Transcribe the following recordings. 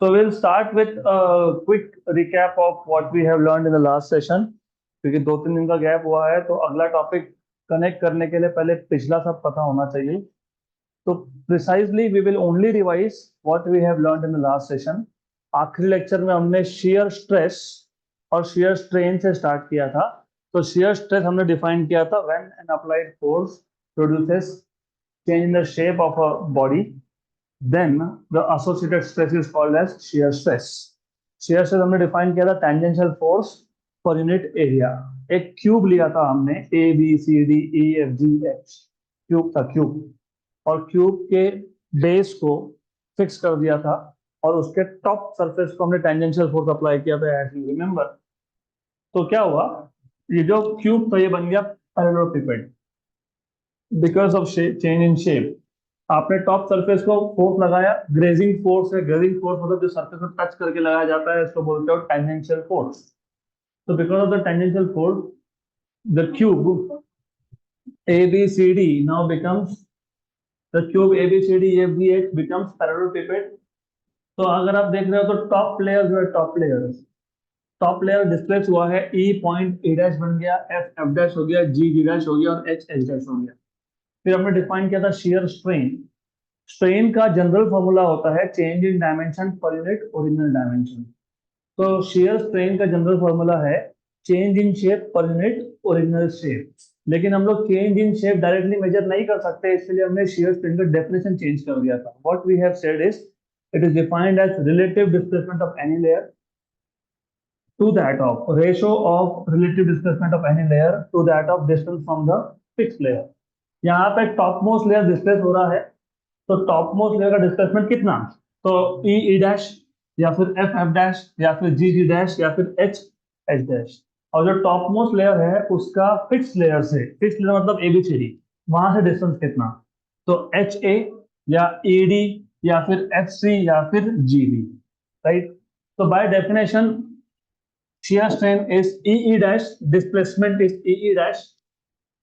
So we'll start with a quick recap of what we have learned in the last session. क्योंकि 2-3 दिन का gap हुआ है तो अगला टॉपिक कनेक्ट करने के लिए पहले पिछला सब पता होना चाहिए. तो precisely we will only revise what we have learned in the last session. आखिरी लेक्चर में हमने शेयर स्ट्रेस और शेयर स्ट्रेन से स्टार्ट किया था. तो शेयर स्ट्रेस हमने डिफाइन किया था when an applied force produces change in the shape of a body, then the associated stress is called as shear stress. shear stress हमने define किया था tangential force per unit area. एक cube लिया था हमने A B C D E F G H, cube था cube, और cube के बेस को फिक्स कर दिया था और उसके टॉप सरफेस को हमने टेंजेंशियल फोर्स अप्लाई किया था, एज यू रिमेंबर. तो क्या हुआ, ये जो क्यूब था ये बन गया parallelepiped because of change in shape. आपने टॉप सरफेस को फोर्स लगाया, ग्रेजिंग फोर्स है. ग्रेजिंग फोर्स मतलब जो सरफेस को टच करके लगाया जाता है इसको बोलते हो टेंजेंशियल फोर्स. तो because of the tangential force the cube ABCD now becomes the cube ABCDEFGH becomes parallelepiped. तो अगर आप देख रहे हो तो टॉप लेयर जो है टॉप लेयर डिस्प्लेस हुआ है. E पॉइंट A डैश बन गया, F F डैश हो गया, G G डैश हो गया और H H डैश हो गया. फिर हमने डिफाइन किया था शेयर स्ट्रेन. स्ट्रेन का जनरल फॉर्मूला होता है change in dimension per unit original dimension. तो शेयर स्ट्रेन का जनरल फॉर्मूला है change in shape per unit original shape. लेकिन हम लोग change in shape directly measure नहीं कर सकते, इसलिए हमने शेयर स्ट्रेन का डेफिनेशन चेंज कर दिया था. What we have said is it is defined as relative displacement of any layer to that of ratio of relative displacement of any layer to that of distance from the fixed layer. यहाँ पे top most layer displace हो रहा है, तो top most layer का displacement कितना, तो ई ई dash या फिर एफ एफ डैश या फिर जी जी डैश या फिर एच एच डैश. और जो टॉप मोस्ट लेयर है उसका फिक्स लेयर से, फिक्स लेयर मतलब एबीसीडी, वहां से डिस्टेंस कितना, तो एच ए या ई डी या फिर एफ सी या फिर जी डी. राइट. तो by definition shear strain is E dash, displacement is E dash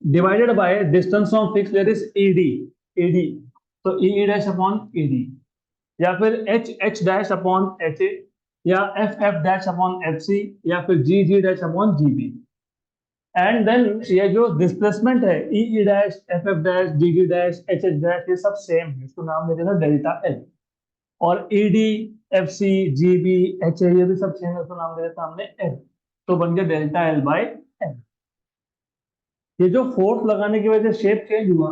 divided by distance from fixed layer is ED. तो ई डैश अपॉन ED या फिर H dash upon HA या F dash upon FC या फिर G dash upon GB. And then ये जो displacement है E dash F dash G dash H dash ये सब सेम है, इसको नाम दे देना डेल्टा L. और ED FC GB HA ये भी सब सेम है, इसको नाम दे देता हमने L. तो बन गया डेल्टा L बाय L. ये जो फोर्स लगाने की वजह से शेप चेंज हुआ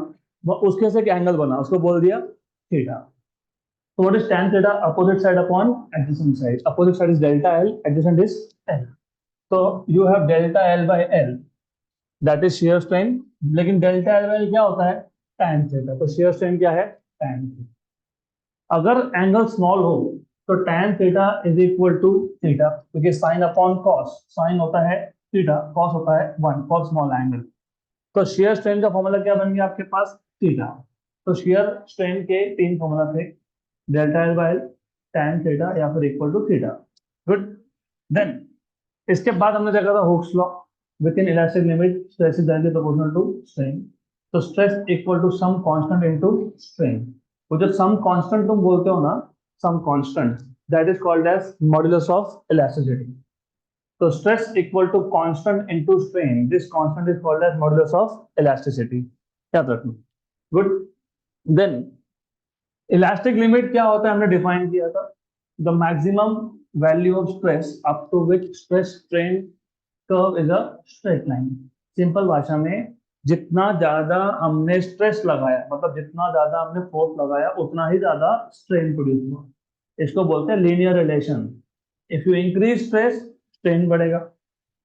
उसके से एक एंगल बना, उसको बोल दिया थीटा. तो what is tan theta, opposite side upon adjacent side. Opposite side is delta L, adjacent is L. तो you have delta L by L, that is shear strain. लेकिन डेल्टा L बाय L क्या होता है, tan theta. तो shear strain क्या है, tan theta. अगर angle small हो तो tan theta is equal to theta, क्योंकि साइन अपॉन कॉस, साइन होता है थीटा, कॉस होता है 1 फॉर स्मॉल एंगल. तो शेयर स्ट्रेन का फॉर्मूला क्या बन गया आपके पास, थीटा. तो शेयर स्ट्रेन के 3 फॉर्मूला थे, delta L by L, tan theta या फिर equal to theta. Good. Then इसके बाद हमने देखा था Hooke's law. Within elastic limit stress is directly proportional to strain. तो stress equal to some constant into strain. वो जो सम कांस्टेंट तुम बोलते हो ना, some constant, that is called as modulus of elasticity. So stress equal to constant into strain. This constant is called as modulus of elasticity. याद रखना. Good. Then elastic limit क्या होता है हमने डिफाइन किया था, the maximum value of stress up to which stress strain curve is a straight line. Simple भाषा में जितना ज्यादा हमने स्ट्रेस लगाया, मतलब जितना ज्यादा हमने फोर्स लगाया उतना ही ज्यादा स्ट्रेन प्रोड्यूस हुआ. इसको बोलते हैं linear relation. If you increase stress strain बढ़ेगा.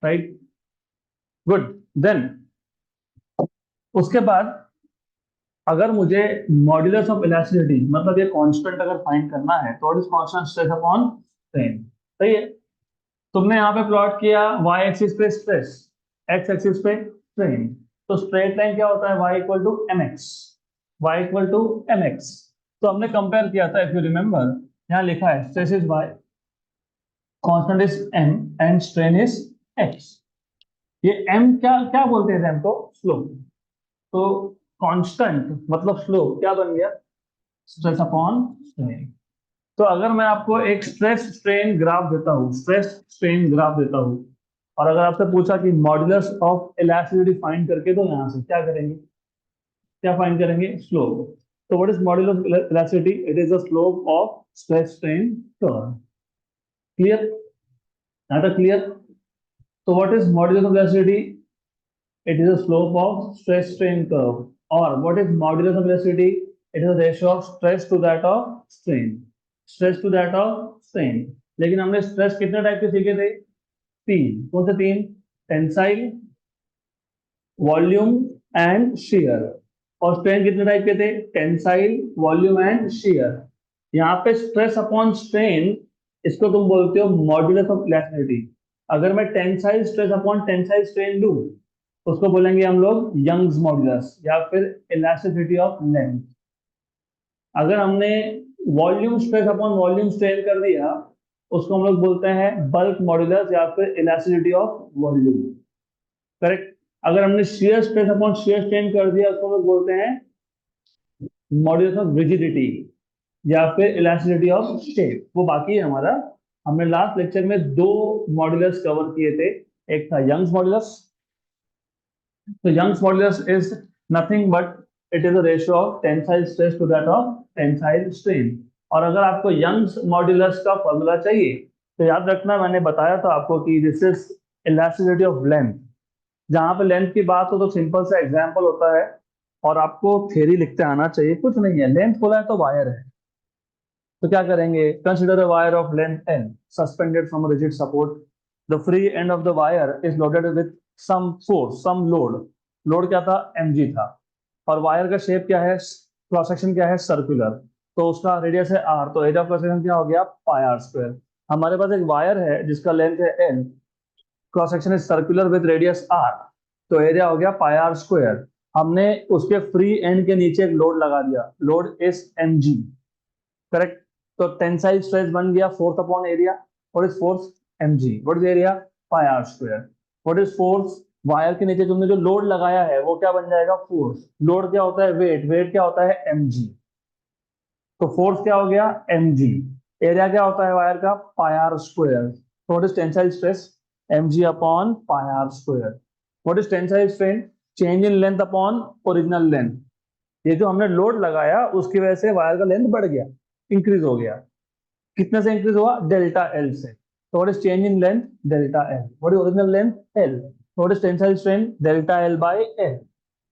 राइट. गुड. देन उसके बाद अगर मुझे मॉड्यूलस ऑफ इलास्टिसिटी मतलब ये कांस्टेंट अगर फाइंड करना है तो what is constant stress upon strain. सही है. तुमने यहाँ पे प्लॉट किया y एक्सिस पे स्ट्रेस, x एक्सिस पे स्ट्रेन. तो स्ट्रेट लाइन क्या होता है, y equal to mx, y equal to mx. तो हमने कंपेयर किया था, इफ यू रिमेंबर, यहाँ लिखा है stress is y, constant is m and strain is x. ये m क्या क्या बोलते हैं, m को स्लोप. तो कांस्टेंट मतलब स्लोप क्या बन गया, स्ट्रेस अपॉन स्ट्रेन. तो अगर मैं आपको एक स्ट्रेस स्ट्रेन ग्राफ देता हूँ, स्ट्रेस स्ट्रेन ग्राफ देता हूँ, और अगर आपसे पूछा कि मॉड्यूलस ऑफ इलास्टिसिटी फाइंड करके, तो यहाँ से क्या करेंगे, क्या फाइंड करेंगे, स्लोप। तो what is modulus of elasticity? It is the slope of stress strain curve. Clear? यहाँ तक क्लियर? तो what is modulus of elasticity? It is a slope of stress strain curve. Or what is modulus of elasticity? It is a ratio of stress to that of strain. Stress to that of strain. लेकिन हमने stress कितने type के सीखे थे? तीन। कौन से तीन? Tensile, volume and shear. और स्ट्रेन कितने टाइप के थे? Tensile, volume and shear. यहाँ पे स्ट्रेस अपॉन स्ट्रेन, इसको तुम बोलते हो मॉड्यूलस ऑफ इलास्टिसिटी। अगर मैं tensile stress upon tensile strain लूं, उसको बोलेंगे हम लोग यंग्स मॉड्यूलस या फिर इलास्टिसिटी ऑफ लेंथ। अगर हमने volume stress upon volume strain कर दिया, उसको हम लोग बोलते हैं बल्क मॉड्यूलस या फिर इलास्टिसिटी ऑफ वॉल्यूम। करेक्ट? अगर हमने shear stress upon shear strain कर दिया, उसको हम लोग बोलते हैं मॉड्यूलस ऑफ रिजिडिटी या फिर इलास्टिसिटी ऑफ शेप। वो बाकी है हमारा। हमने लास्ट लेक्चर में दो मॉड्यूलस कवर किए थे। एक था Young's modulus. So Young's modulus is nothing but it is a ratio of tensile stress to that of tensile strain. और अगर आपको यंग्स मॉड्यूलस का फॉर्मूला चाहिए, तो याद रखना, मैंने बताया था आपको कि this is elasticity of length. जहां पे लेंथ की बात हो तो सिंपल सा एग्जांपल होता है, और आपको थ्योरी लिखते आना चाहिए। कुछ नहीं है, लेंथ बोला है तो वायर है, तो क्या करेंगे? Consider a wire of length n suspended from a rigid support. The free end of the wire is loaded with some force, some load. Load क्या था? mg था। और वायर का शेप क्या है? क्रॉस सेक्शन क्या है? सर्कुलर। तो उसका रेडियस है r, तो एरिया ऑफ क्रॉस सेक्शन क्या हो गया? पाई आर स्क्वायर। हमारे पास एक वायर है जिसका लेंथ है n, cross section is circular with radius r, तो एरिया हो गया पाई आर स्क्वायर। हमने उसके फ्री एंड के नीचे एक लोड लगा दिया, लोड इज mg। करेक्ट? तो टेंसाइल स्ट्रेस बन गया force upon area. What is force? mg। What is area? Pi are square. What is force? Wire के नीचे तुमने जो लोड लगाया है वो क्या बन जाएगा? फोर्स। लोड क्या होता है? वेट। वेट क्या होता है? mg। तो फोर्स क्या हो गया? mg। एरिया क्या होता है वायर का? Pi are square. तो what is tensile stress? mg upon pi are square. What is tensile strain? Change in length upon original length. ये जो हमने लोड लगाया उसकी वजह से वायर का लेंथ बढ़ गया, इंक्रीज हो गया। कितने से इंक्रीज हुआ? डेल्टा एल से। तो what is change in length? Delta L. What is original length? L. What is tensile strain? Delta L by L.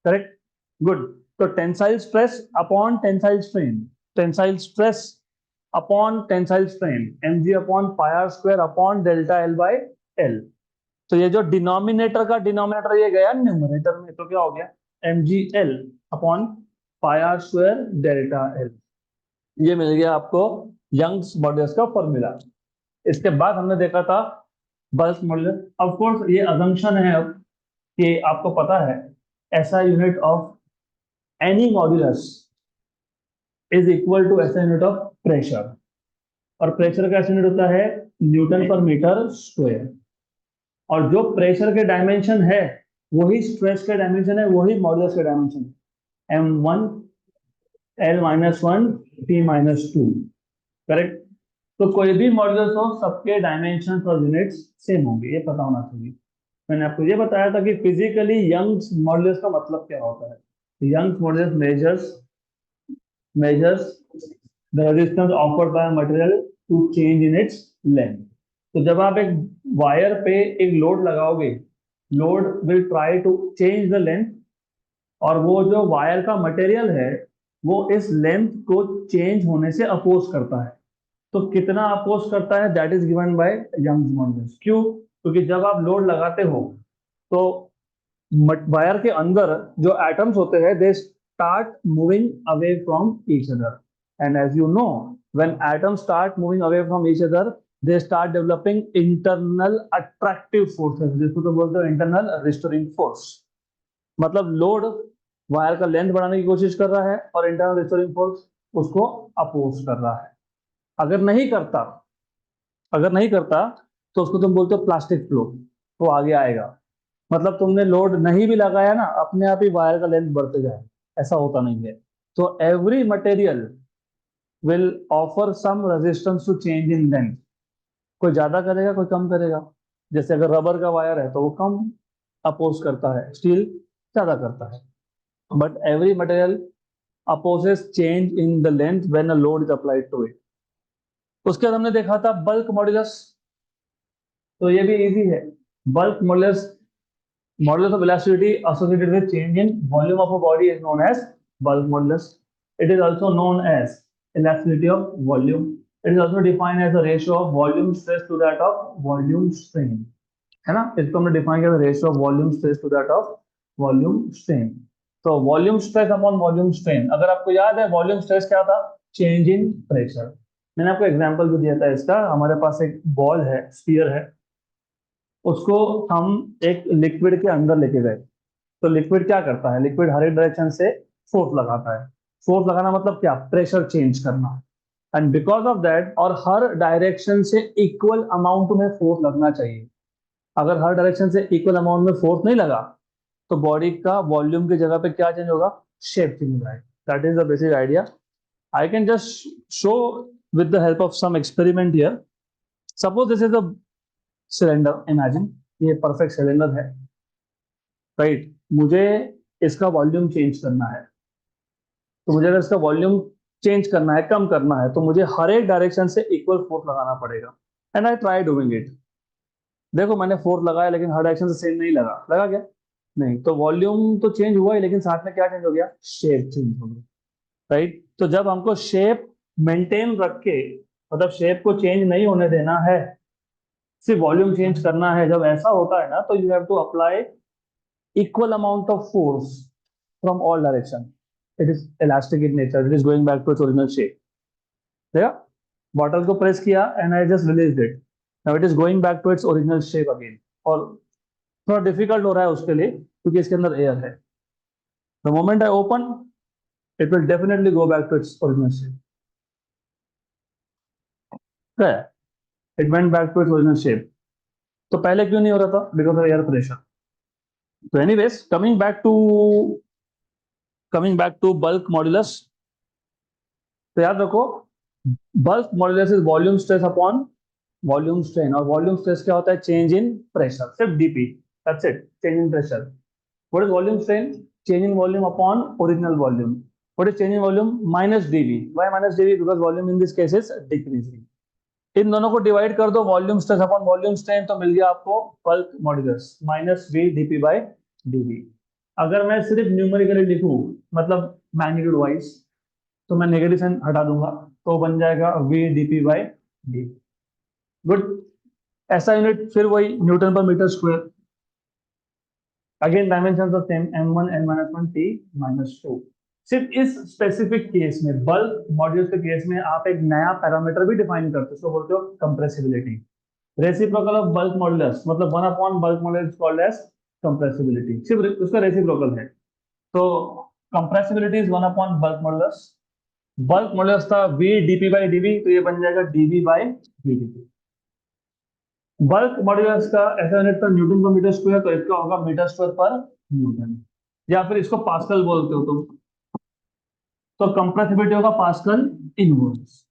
Correct? Good. तो tensile stress upon tensile strain, tensile stress upon tensile strain, mg upon pi are square upon delta L by L. तो ये जो denominator का denominator ये गया numerator में, तो क्या हो गया? mg l upon pi are square delta L. ये मिल गया आपको यंग्स मॉड्यूलस का फॉर्मूला। इसके बाद हमने देखा था बल्क मॉड्यूलस। ऑफ कोर्स ये अजम्पशन है अब कि आपको पता है SI unit of any modulus is equal to SI unit of pressure. और प्रेशर का ऐसा यूनिट होता है न्यूटन पर मीटर स्क्वायर। और जो प्रेशर के डायमेंशन है वही स्ट्रेस के डायमेंशन है, वही मॉड्यूलस के डायमेंशन है। m1 l-1 t-2। करेक्ट? तो कोई भी मॉड्यूलस हो, सबके डायमेंशन और यूनिट्स सेम होंगे, ये पता होना चाहिए। मैंने आपको ये बताया था कि फिजिकली यंग्स मॉड्यूलस का मतलब क्या होता है। Young's modulus measures the resistance offered by a material to change in its length। तो जब आप एक वायर पे एक लोड लगाओगे, load will try to change the length, और वो जो वायर का मटेरियल है वो इस लेंथ को चेंज होने से अपोज करता है। तो कितना अपोज करता है? That is given by Young's modulus. क्यों? क्योंकि जब आप लोड लगाते हो तो वायर के अंदर जो एटम्स होते हैं they start moving away from each other, and as you know when atoms start moving away from each other they start developing internal attractive forces, जिसको तो बोलते हैं इंटरनल रिस्टोरिंग फोर्स। मतलब लोड वायर का length बढ़ाने की कोशिश कर रहा है और इंटरनल रिस्टोरिंग फोर्स उसको अपोज कर रहा है। अगर नहीं करता, अगर नहीं करता तो उसको तुम बोलते हो प्लास्टिक फ्लो, तो आगे आएगा। मतलब तुमने लोड नहीं भी लगाया ना, अपने आप ही वायर का लेंथ बढ़ते जाए, ऐसा होता नहीं है। तो every material will offer some resistance to change in length. कोई ज्यादा करेगा, कोई कम करेगा. जैसे अगर रबर का वायर है तो वो कम अपोज करता है, स्टील ज्यादा करता है. But every material opposes change in the length when a load is applied to it. उसके बाद हमने देखा था बल्क मॉड्यूलस. तो ये भी इजी है. Bulk modulus, modulus of elasticity associated with change in volume of a body is known as bulk modulus. It is also known as elasticity of volume. It is also defined as a ratio of volume stress to that of volume strain. है ना, इसको हमने define किया ratio of volume stress to that of volume strain. तो volume stress upon volume strain, अगर आपको याद है वॉल्यूम स्ट्रेस क्या था, चेंज इन प्रेशर. मैंने आपको एग्जांपल भी दिया था इसका. हमारे पास एक बॉल है, स्फीयर है, उसको हम एक लिक्विड के अंदर लेके गए. तो लिक्विड क्या करता है, लिक्विड हर एक डायरेक्शन से फोर्स लगाता है. फोर्स लगाना मतलब क्या, प्रेशर चेंज करना. एंड बिकॉज ऑफ दैट, और हर डायरेक्शन से इक्वल अमाउंट में फोर्स लगना चाहिए. अगर हर डायरेक्शन से इक्वल अमाउंट में फोर्स नहीं लगा तो बॉडी का वॉल्यूम की जगह पे क्या चेंज होगा, शेप चेंज होगा. That is the basic idea. I can just show with the help of some experiment here. Suppose this is a cylinder. Imagine ये परफेक्ट सिलेंडर है, राइट. मुझे इसका वॉल्यूम चेंज करना है. तो मुझे अगर इसका वॉल्यूम चेंज करना है, कम करना है, तो मुझे हर एक डायरेक्शन से इक्वल फोर्स लगाना पड़ेगा. And I try doing it. देखो मैंने फोर्स लगाया लेकिन हर डायरेक्शन से सेम नहीं लगा. लगा क्या, नहीं. तो वॉल्यूम तो चेंज हुआ ही, लेकिन साथ में क्या चेंज हो गया, शेप चेंज हो गया, राइट. तो जब हमको शेप मेंटेन रख के, मतलब शेप को चेंज नहीं होने देना है, सिर्फ वॉल्यूम चेंज करना है, जब ऐसा होता है ना, तो you have to apply equal amount of force from all direction. It is elastic in nature. It is going back to its original shape. देखा, बॉटल को प्रेस किया and I just released it. Now it is going back to its original shape again. और थोड़ा difficult हो रहा है उसके लिए क्योंकि इसके अंदर एयर है. The moment I open, it will definitely go back to its original shape. Okay. It went back to its original shape. तो पहले क्यों नहीं हो रहा था, because of air pressure. So anyways, coming back to bulk modulus. तो याद रखो, bulk modulus is volume stress upon volume strain. और वॉल्यूम स्ट्रेस क्या होता है, चेंज इन प्रेशर, सिर्फ DP, that's it, change in pressure. What is volume strain, change in volume upon original volume. What is change in volume, minus DV. Why minus DV, because volume in this case is decreasing. इन दोनों को divide कर दो, volume stress upon volume strain, तो मिल गया आपको bulk modulus minus V DP by DV. अगर मैं सिर्फ न्यूमेरिकली लिखूं, मतलब मैग्नीट्यूड वाइज, तो मैं नेगेटिव साइन हटा दूंगा, तो बन जाएगा V DP by D. Good. SI unit फिर वही newton per metre square. Again dimension of same, m1 n-1 t -2. सिर्फ इस स्पेसिफिक केस में, बल्क मॉड्यूलस के केस में, आप एक नया पैरामीटर भी डिफाइन करते हो, उसको बोलते हो compressibility. Reciprocal of bulk modulus, मतलब 1 upon bulk modulus called as compressibility. सिर्फ उसका रेसिप्रोकल है. तो compressibility is 1 upon bulk modulus. Bulk modulus था v dp बाई dv, तो ये बन जाएगा dv by vdp. Bulk modulus का ऐसा यूनिट था न्यूटन पर मीटर स्क्वायर, तो इसका होगा मीटर स्क्वायर पर न्यूटन, या फिर इसको पास्कल बोलते हो तुम. तो कंप्रेसिबिलिटी होगा पास्कल इनवर्स.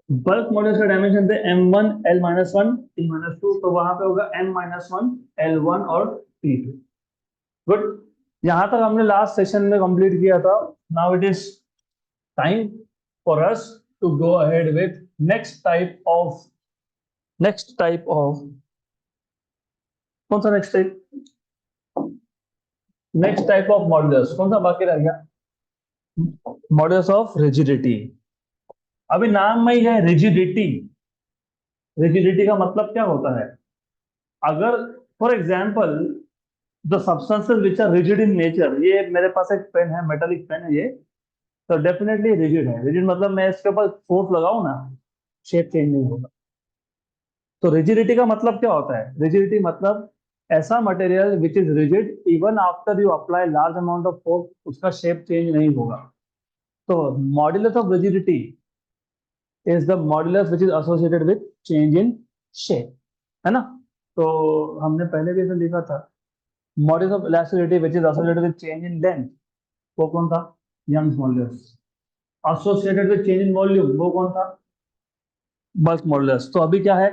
बल्क मॉड्यूलस का डायमेंशन थे m1 l-1 t-2, तो वहां पे होगा m-1 l1 और t2. गुड. यहां तक हमने लास्ट सेशन में कंप्लीट किया था. Now it is time for us to go ahead with next type of कौन सा next type of modulus, कौन सा बाकी रह गया, modulus of rigidity. अभी नाम में ही है rigidity. rigidity का मतलब क्या होता है, अगर for example the substances which are rigid in nature, ये मेरे पास एक पेन है, मेटालिक पेन है ये, तो डेफिनेटली रिजिड है. रिजिड मतलब मैं इसके ऊपर फोर्स लगाऊं ना, शेप चेंज नहीं होगा. तो रिजिडिटी का मतलब क्या होता है, रिजिडिटी मतलब ऐसा material which is rigid even after you apply large amount of force, उसका शेप चेंज नहीं होगा. तो modulus of rigidity is the modulus which is associated with change in shape, है ना. तो हमने पहले भी ऐसा लिखा था, modulus of elasticity which is associated with change in length, वो कौन था, Young's modulus. Associated with change in volume, वो कौन था? Bulk modulus. तो अभी क्या है?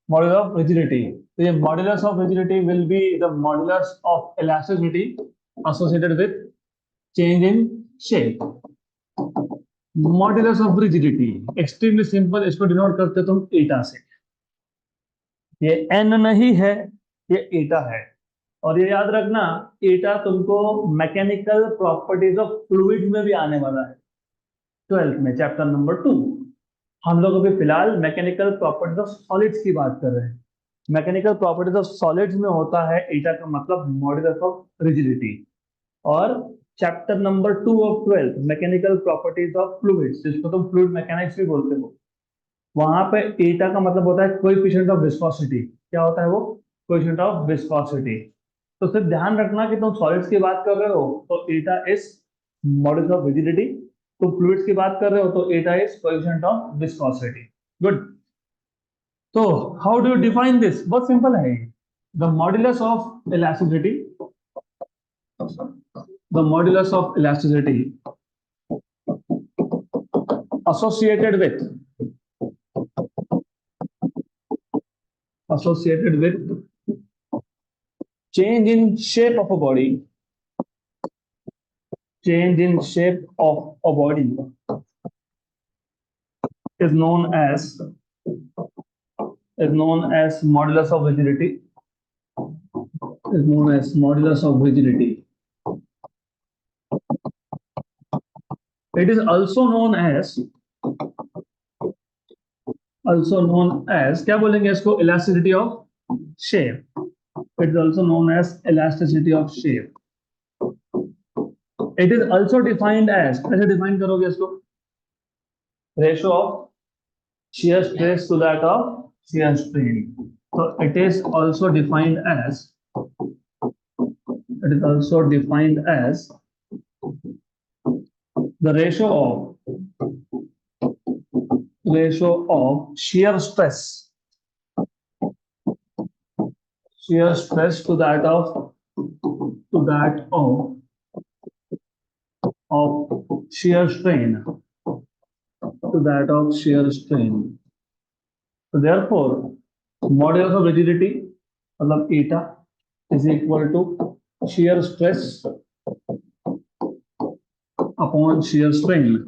Modulus of rigidity. तो ये modulus of rigidity will be the modulus of elasticity associated with change in shape. Modulus of rigidity extremely simple, इसको डिनोट करते हो तुम एटा से। ये एन नहीं है, ये एटा है। और ये याद रखना, एटा तुमको मैकेनिकल प्रॉपर्टीज ऑफ फ्लूइड में भी आने वाला है 12th में, चैप्टर नंबर 2। हम लोग अभी फिलहाल मैकेनिकल प्रॉपर्टीज ऑफ सॉलिड्स की बात कर रहे हैं। मैकेनिकल प्रॉपर्टीज ऑफ सॉलिड्स में होता है एटा का मतलब मॉडुलस ऑफ रिजिडिटी। और chapter number 2 of 12th mechanical properties of fluids, जिसको तुम फ्लूइड मैकेनिक्स भी बोलते हो, वहां पे एटा का मतलब होता है कोएफिशिएंट ऑफ विस्कोसिटी। क्या होता है वो? Coefficient of viscosity. तो सिर्फ ध्यान रखना कि तुम सॉलिड्स की बात कर रहे हो तो eta is modulus of rigidity, तुम फ्लूइड्स की बात कर रहे हो तो eta is coefficient of viscosity. Good. तो how do you define this? बहुत सिंपल है। The modulus of elasticity, the modulus of elasticity associated with change in shape of a body, change in shape of a body is known as modulus of rigidity, is known as modulus of rigidity. It is also known as क्या बोलेंगे इसको? elasticity of shape. It is also known as elasticity of shape. It is also defined as, कैसे define करोगे इसको? Ratio of shear stress to that of shear strain. So it is also defined as the ratio of shear stress to that of shear strain, to that of shear strain. So therefore, modulus of rigidity मतलब eta is equal to shear stress upon shear strain.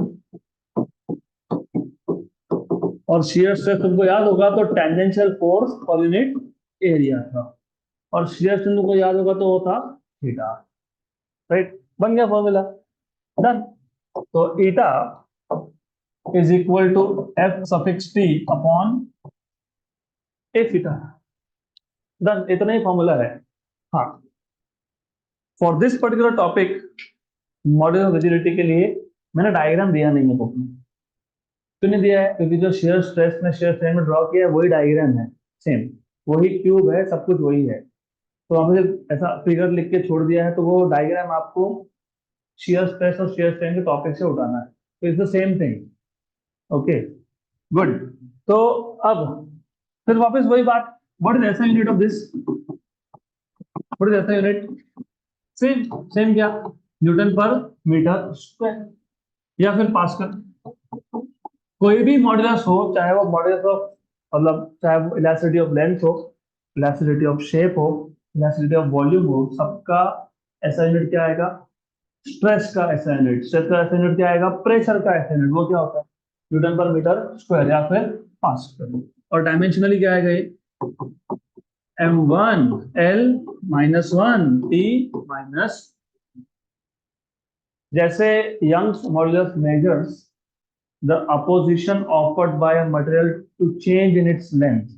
और shear stress तुमको याद होगा तो tangential force per unit area था, और shear strain तुमको याद होगा तो वो था थीटा। राइट, बन गया फॉर्मूला, डन। तो eta is equal to f suffix t upon a theta, done. इतना ही फॉर्मूला है। हाँ, for this particular topic modulus of rigidity के लिए मैंने डायग्राम दिया नहीं है बुक में। क्यों नहीं दिया है? क्योंकि जो शेयर स्ट्रेस में शेयर स्ट्रेन में ड्रॉ किया है वही डायग्राम है, सेम वही क्यूब है, सब कुछ वही है। तो हमने ऐसा फिगर लिख के छोड़ दिया है, तो वो डायग्राम आपको शेयर स्ट्रेस और शेयर स्ट्रेन के टॉपिक से उठाना है। तो it's the same thing. Okay, good. तो अब फिर वापस वही बात, what is SI unit of this? What is SI unit? Same same क्या? न्यूटन पर मीटर स्क्वायर या फिर पास्कल। कोई भी मॉडुलस हो, चाहे वो मॉडुलस ऑफ मतलब चाहे वो इलास्टिसिटी ऑफ लेंथ हो, इलास्टिसिटी ऑफ शेप हो, इलास्टिसिटी ऑफ वॉल्यूम हो, सबका एसआई यूनिट क्या आएगा? स्ट्रेस का एसआई यूनिट। स्ट्रेस का एसआई यूनिट क्या आएगा? प्रेशर का एसआई यूनिट। वो क्या होता है? न्यूटन पर मीटर स्क्वायर या फिर पास्कल। और डायमेंशनली क्या आएगा? ये m1 l -1 t माइनस, जैसे Young's modulus measures the opposition offered by a material to change in its length.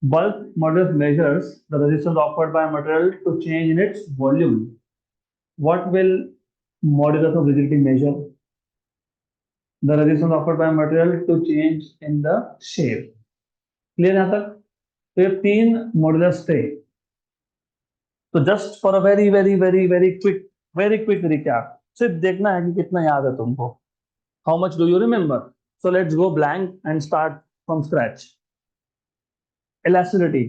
Bulk modulus measures the resistance offered by a material to change in its volume. What will modulus of rigidity measure? The resistance offered by a material to change in the shape. Clear यहाँ तक? तो ये तीन modulus थे। तो just for a very quick recap, सिर्फ देखना है कि कितना याद है तुमको। How much do you remember? So let's go blank and start from scratch. Elasticity,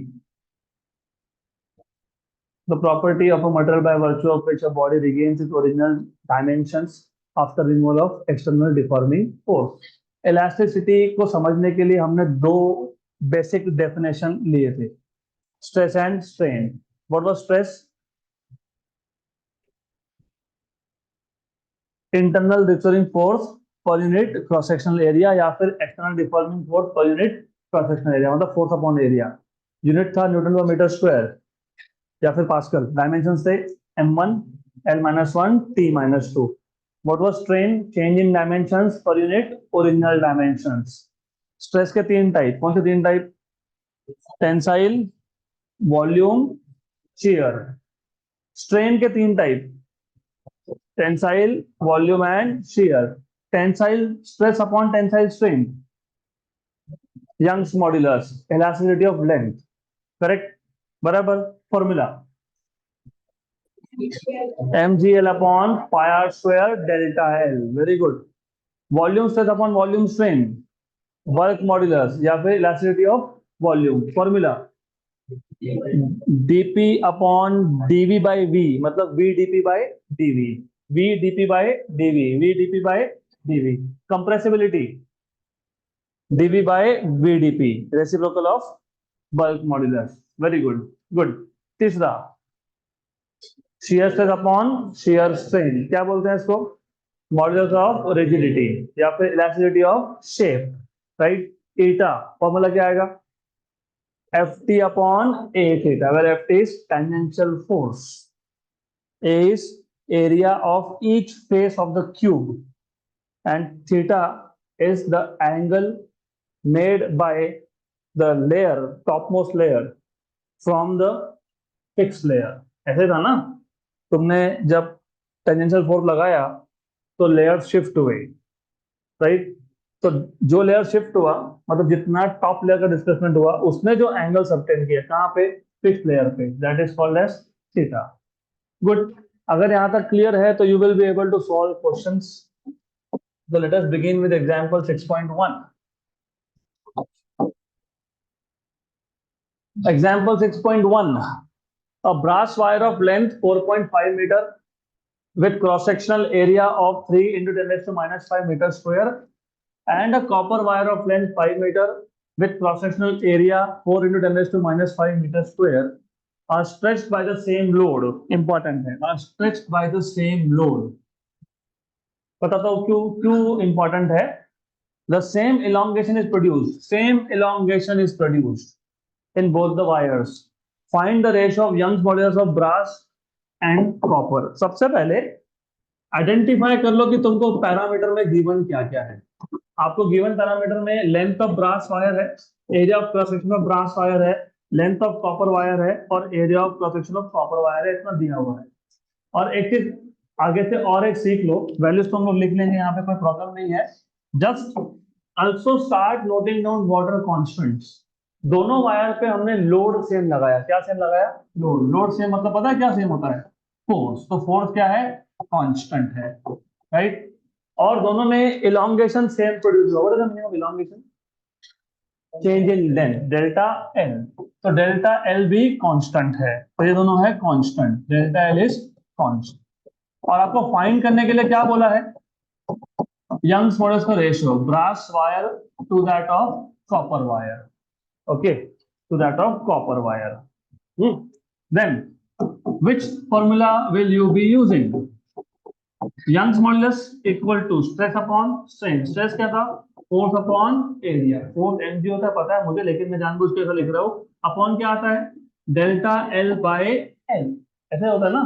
the property of a material by virtue of which a body regains its original dimensions after removal of external deforming force. Elasticity को समझने के लिए हमने दो basic definition लिए थे, stress and strain. What was stress? Internal restoring force per unit cross sectional area, या फिर external deforming force per unit cross sectional area, मतलब फोर्स अपॉन एरिया। यूनिट था न्यूटन पर मीटर स्क्वायर या फिर pascal. Dimension थे m1, l-1, t-2। What was strain? Change in dimensions per unit original dimensions. Stress के तीन type, कौन से तीन type? Tensile, volume, shear. Strain के तीन type, tensile, volume and shear. Tensile stress upon tensile strain, Young's modulus, elasticity of length. Correct, बराबर। Formula mgl upon pi are square delta L. Very good. Volume stress upon volume strain, bulk modulus या फिर elasticity of volume. Formula dp upon dv by v, मतलब v dp by dv, v dp by dv, v dp by dv। Compressibility dv by v dp, reciprocal of bulk modulus. Very good, good. तीसरा, shear stress upon shear strain, क्या बोलते हैं इसको? Modulus of rigidity या फिर elasticity of shape, right. Eta formula क्या आएगा? Ft upon A theta, where Ft is tangential force, A is area of each face of the cube, and theta is the angle made by the layer, topmost layer, from the fixed layer. ऐसे था ना, तुमने जब tangential force लगाया तो layer shift हुए, right. तो जो लेयर शिफ्ट हुआ, मतलब जितना टॉप लेयर का डिस्प्लेसमेंट हुआ, उसने जो एंगल सबटेंड किया कहाँ पे? फिक्स लेयर पे, that is called as theta. Good. अगर यहां तक क्लियर है तो you will be able to solve questions. So let us begin with example 6.1. Example 6.1. A brass wire of length 4.5 meter with cross-sectional area of 3 into 10 raised to minus 5 meter square, and a copper wire of length 5 meter with cross-sectional area 4 into 10 raised to minus 5 meter square are stretched by the same load. Important है, are stretched by the same load. बताता हूँ क्यों क्यों important है। The same elongation is produced. Same elongation is produced in both the wires. Find the ratio of Young's modulus of brass and copper. सबसे पहले identify कर लो कि तुमको पैरामीटर में गिवन क्या क्या है। आपको गिवन पैरामीटर में लेंथ ऑफ ब्रास वायर है, area of cross section of brass wire है, लेंथ ऑफ कॉपर वायर है और area of cross section of copper wire है, इतना दिया हुआ है। और एक चीज आगे से और एक सीख लो, वैल्यूज तो हम लोग लिख लेंगे, यहाँ पे कोई प्रॉब्लम नहीं है। Just also start noting down water constants. दोनों वायर पे हमने लोड सेम लगाया। क्या सेम लगाया? लोड। लोड सेम मतलब पता है क्या सेम होता है? फोर्स। तो फोर्स क्या है? कांस्टेंट है, राइट। और दोनों में इलोंगेशन सेम प्रोड्यूस हुआ। What is the meaning of elongation? Change in length, delta L. तो डेल्टा एल भी कांस्टेंट है, तो ये दोनों है constant. Delta L is constant. और आपको फाइंड करने के लिए क्या बोला है? यंग्स मॉडल्स का ratio brass wire to that of copper wire, okay, to that of copper wire. Then which formula will you be using? Young's modulus equal to stress upon strain. Stress क्या था? Force upon area. Force mg होता है पता है मुझे, लेकिन मैं जानबूझ के ऐसा लिख रहा हूँ। अपॉन क्या आता है? डेल्टा एल बाय एल, ऐसे होता है ना।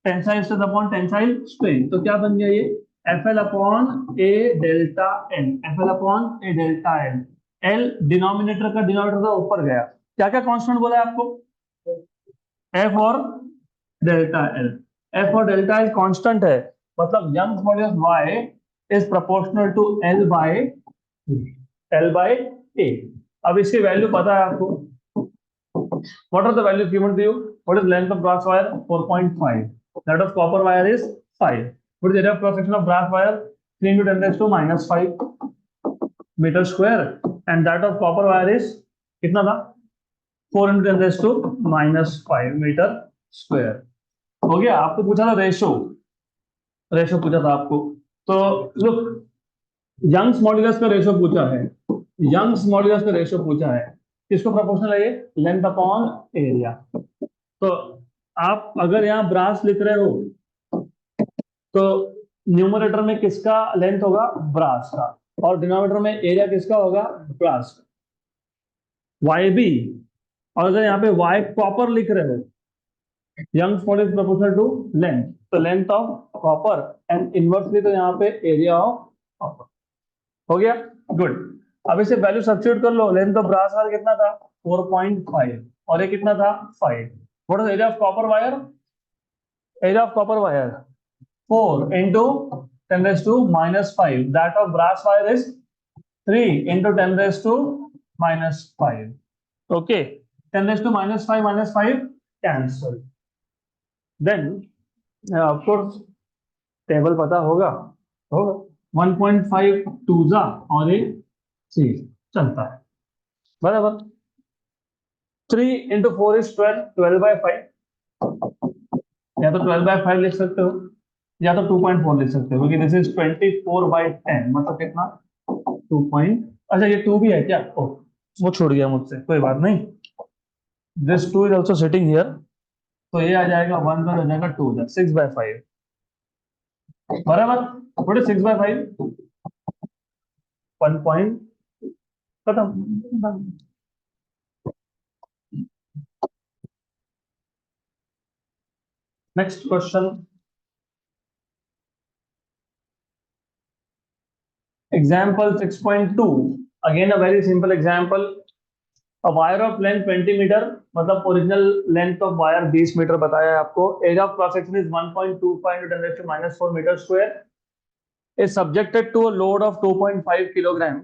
Tensile stress upon tensile strain. तो क्या बन गया ये? F L upon A delta L, F L upon A delta L. L denominator का डिनोमिनेटर का ऊपर गया। क्या क्या कांस्टेंट बोला है आपको? एफ और डेल्टा एल। एफ और डेल्टा एल कांस्टेंट है, मतलब Young's modulus y is proportional to L by A. अब इसकी वैल्यू पता है आपको? What are the values given to you? What is length of brass wire? 4.5. That of copper wire is 5. What is area of cross section of brass wire? 3 into 10 raised to minus 5 metre square, and that of copper wire is कितना था? 4 into 10 raised to minus 5 metre square. हो गया। आपको पूछा था ratio, ratio पूछा था आपको। तो लुक, यंग्स मॉड्यूलस का रेशो पूछा है, यंग्स मॉड्यूलस का रेशो पूछा है, किसको प्रोपोर्शनल है ये? Length upon area. तो आप अगर यहाँ ब्रास लिख रहे हो तो न्यूमरेटर में किसका लेंथ होगा? ब्रास का। और डिनोमिनेटर में एरिया किसका होगा? ब्रास का। वाई बी, और अगर यहाँ पे वाई कॉपर लिख रहे हो, Young's modulus proportional to length, तो length of copper and inversely तो यहाँ पे एरिया ऑफ कॉपर। हो गया, गुड। अब इसे वैल्यू सब्स्टिट्यूट कर लो। लेंथ ऑफ ब्रास वायर कितना था? 4.5, और ये कितना था? 5। What is area of copper wire? Area of copper wire 4 into 10 raised to minus 5. That of brass wire is 3 into 10 raised to minus 5. Okay, 10 raised to minus 5 cancel. Then of course table पता होगा, होगा 1.5 to जा और एक 3 चलता है बराबर। 3 into 4 is 12, 12/5, या तो 12/5 लिख सकते हो या तो 2.4 लिख सकते हो, क्योंकि दिस इज 24/10, मतलब कितना? 2 पॉइंट, अच्छा ये 2 भी है क्या? ओ, वो छूट गया मुझसे, कोई बात नहीं। This 2 is also sitting here, तो ये आ जाएगा 1 हो जाएगा 2, 6/5 बराबर। थोड़े 6/5 1 पॉइंट खत्म। Next question, example 6.2, again a very simple example. A wire of length 20 metre, मतलब original length of wire 20 metre बताया है आपको। Area of cross section is 1.25 × 10⁻⁴ metre square, is subjected to a load of 2.5 kilogram.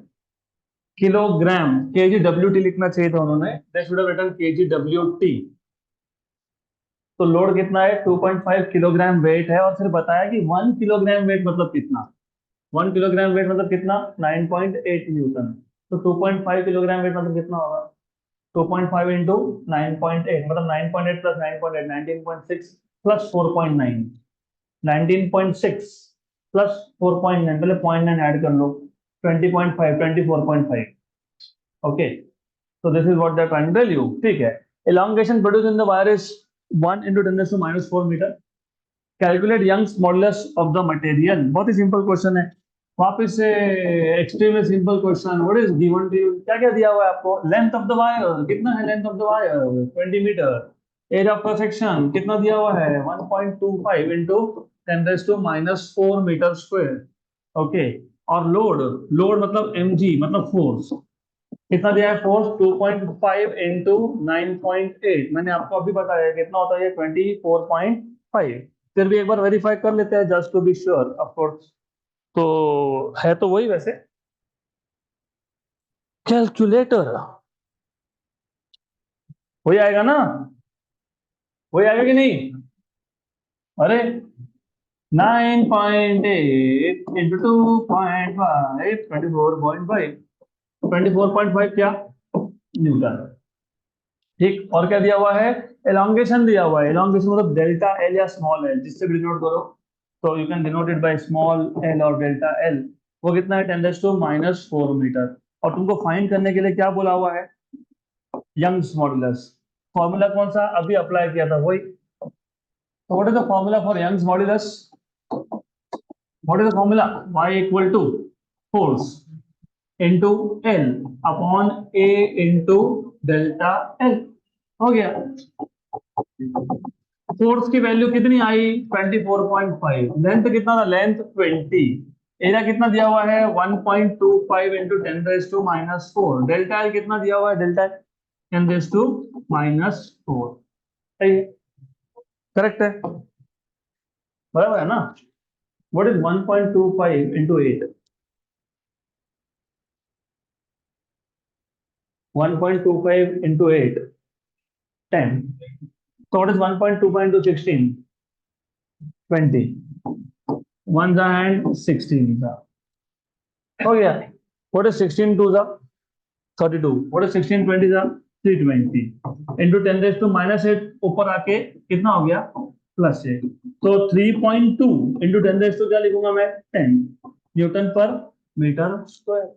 Kilogram, kgwt लिखना चाहिए था उन्होंने, they should have written kgwt। तो load कितना है? 2.5 किलोग्राम वेट है, और फिर बताया कि 1 किलोग्राम वेट मतलब कितना? 1 किलोग्राम वेट मतलब कितना? 9.8 न्यूटन। तो 2.5 किलोग्राम वेट मतलब कितना होगा? 2.5 इंटू 9.8, मतलब 9.8 प्लस 9.8, 19.6 प्लस 4.9, 19.6 प्लस 4.9, पहले 0.9 ऐड कर लो, 20.5, 24.5। Okay, so this is what they're trying to tell you, ठीक है। elongation produced in the wire is 1 into 10⁻⁴ metre. Calculate Young's modulus of the material, बहुत ही सिंपल क्वेश्चन है। वापस से extremely simple question, what is given to you? क्या क्या दिया हुआ है आपको? लेंथ ऑफ द वायर कितना है? Length of the wire 20 metre. Area of cross section कितना दिया हुआ है? 1.25 इंटू 10⁻⁴ मीटर स्क्वायर। ओके, और लोड, लोड मतलब mg, मतलब फोर्स कितना दिया है? फोर्स 2.5 इंटू 9.8, मैंने आपको अभी बताया कितना होता है? 24.5। फिर भी एक बार वेरीफाई कर लेते हैं just to be sure, of course. तो है तो वही वैसे। कैलकुलेटर वही आएगा ना? वही आएगा कि नहीं? अरे 9.8 इंटू 2.5, 24.5, 24.5 क्या? न्यूटन। ठीक, और क्या दिया हुआ है? एलोंगेशन दिया हुआ है। एलोंगेशन मतलब डेल्टा एल या स्मॉल एल, जिससे भी डिनोट करो, तो you can denote it by small L और डेल्टा एल। वो कितना है? 10⁻⁴ मीटर। और तुमको फाइंड करने के लिए क्या बोला हुआ है? Young's modulus. फॉर्मूला कौन सा अभी अप्लाई किया था? वही। तो what is the formula for Young's modulus? What is the formula? y equal to force into L upon A into delta L. हो गया। फोर्स की वैल्यू कितनी आई? 24.5। लेंथ कितना था? लेंथ 20। एरिया कितना दिया हुआ है? 1.25 इंटू 10⁻⁴। डेल्टा एल कितना दिया हुआ है? Delta L 10⁻⁴। सही है, करेक्ट है, बराबर है ना? What is 1.25 into 8? 1.25 into 8, 10। So what is 1.25 into 16? 20। 1 जा and 16 जा। हो गया। What is 16 2 जा? 32। What is 16 20 जा? 320 into 10⁻⁸ ऊपर आके कितना हो गया? प्लस ए। तो 3.2 इंटू 10⁻² क्या लिखूंगा मैं, 10 न्यूटन पर मीटर स्क्वायर।